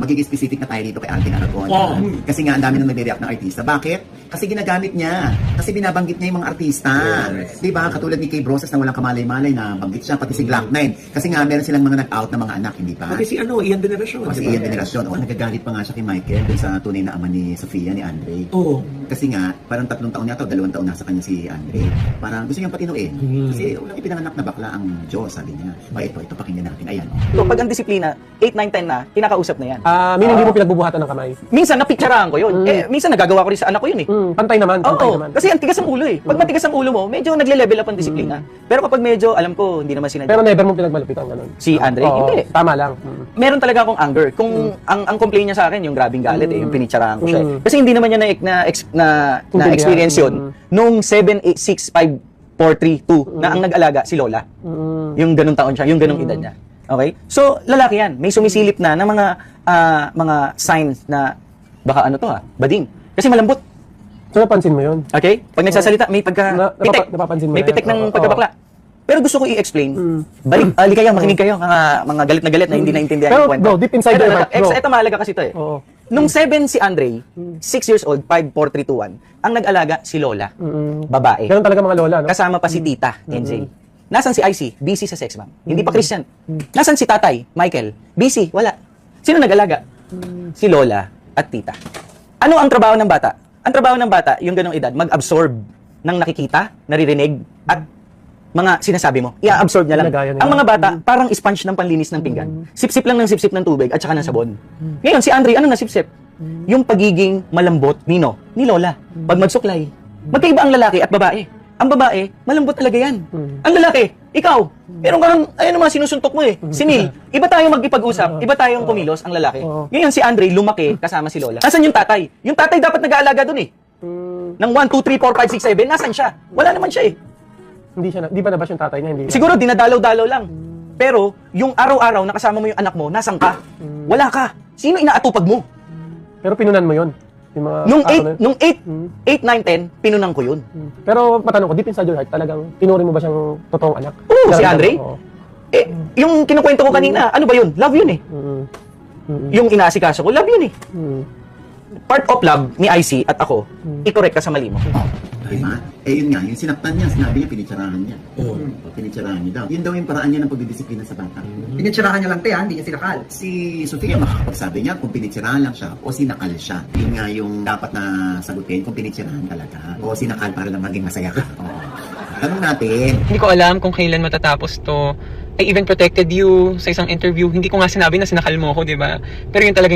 magiging specific na tayo dito kay Alvin Aragon. Kasi nga, ang dami nang nagre-react ng artista. Bakit? Kasi ginagamit niya. Kasi binabanggit niya yung mga artista. Diba? Katulad ni Kay Brosas na walang kamalay-malay na banggit siya, pati si Glock9. Kasi nga, meron silang mga nag-out na mga anak, hindi ba? Pati si Ian Veneracion. Kasi Ian Veneracion. Nagagalit pa nga siya kay Michael dun sa tunay na ama ni Sofia, ni Andre. Oo. Kasi nga, parang 3 taon yata o 2 taon na sa kanya si Andre. Parang gusto niyang patinuin. Kasi walang ipinanganak na bakla ang Diyos, sabi niya. O ito pakinggan natin. Ayan. So, pag ang disiplina, 8, 9, 10 na, kinakausap na yan. Meaning hindi mo pinagbubuhatan ng kamay. Minsan, napicturean ko yun. Minsan, nagagawa ko rin sa anak ko yun eh. Pantay naman, pantay naman. Kasi ang tigas ang ulo eh. Pag matigas ang ulo mo, medyo nagle-level up ang disiplina. Pero kapag medyo, alam ko, hindi naman sinadya. Pero never mo pinagmalupitan ganun. Si Andre, Oo, hindi. tama lang. Meron talaga akong anger. Kung ang complaint niya sa akin, yung grabing galit yung pinitsarahan ko siya. Kasi hindi naman niya na experience yun. Nung 7, 8, 6, 5, 4, 3, 2, na ang nag-alaga si Lola. Yung ganung taon siya, yung ganung edad niya. Okay? So, lalaki yan. May sumisilip na ng mga signs na baka ano to bading. Kasi malambot. So, napansin mo yun? Okay? Pag nagsasalita, may pagka-pitek. Napapansin mo May yan? pitek ng pagkabakla. Pero gusto ko i-explain. Balik kayo, makinig kayo. Mga galit na hindi naintindihan Pero, yung kwento. bro, deep inside your heart, bro. Ito mahalaga kasi ito eh. Oo. Nung 7 si Andre, 6 years old, 5, 4, 3, 2, 1, ang nag-alaga si Lola. Babae. Ganun talaga mga lola, no? Kasama pa si Tita, NJ. Nasaan si IC? Busy sa sex bomb. Hindi pa Christian. Nasaan si Tatay? Michael? Busy? Wala. Sino nag-alaga? Si Lola at Tita. Ano ang trabaho ng bata? Ang trabaho ng bata, yung ganong edad, mag-absorb ng nakikita, naririnig, at mga sinasabi mo. I-absorb niya lang. Ang mga bata, parang sponge ng panlinis ng pinggan. Sip-sip lang ng sip-sip ng tubig at saka ng sabon. Ngayon, si Andre, ano na sip-sip? Yung pagiging malambot, Nino, ni Lola. Pag magsuklay. Magkaiba ang lalaki at babae. Ang babae, malambot talaga yan. Ang lalaki, ikaw, meron ka ng, ayun naman, sinusuntok mo eh. Si Neil, iba tayong mag-ipag-usap, iba tayong kumilos, ang lalaki. Ngayon, si Andre, lumaki kasama si Lola. Nasaan yung tatay? Yung tatay dapat nag-aalaga dun eh. Ng 1, 2, 3, 4, 5, 6, 7, nasaan siya? Wala naman siya eh. Di ba nabash yung tatay niya? Hindi. Siguro dinadalaw-dalaw lang. Pero, yung araw-araw na kasama mo yung anak mo, nasan ka? Wala ka. Sino inaatupag mo? Pero pinunan mo yun. Yung mga, Nung 8, 9, 10, pinunan ko yun. Pero matanong ko, deep inside your heart, talagang pinuri mo ba siyang totoong anak? Oo, si Andre. Oo. Yung kinukwento ko kanina, ano ba yun? Love yun eh. Yung inaasikaso ko, love yun eh. Part of love ni IC at ako, i-correct ka sa mali mo. Diba? Yun nga, yung sinaktan niya, sinabi niya, pinitsarahan niya. Pinitsarahan niya daw. Yun daw yung paraan niya ng pagdidisiplina sa bata. Pinitsirahan niya lang hindi niya sinakal. Si Sofia makakapagsabi niya kung pinitsirahan lang siya o sinakal siya. Yun nga yung dapat na sagutin kung pinitsirahan talaga o sinakal para lang maging masaya ka. Tanong natin. Hindi ko alam kung kailan matatapos to. I even protected you sa isang interview. Hindi ko nga sinabi na sinakal mo ako, di ba? Pero yun talaga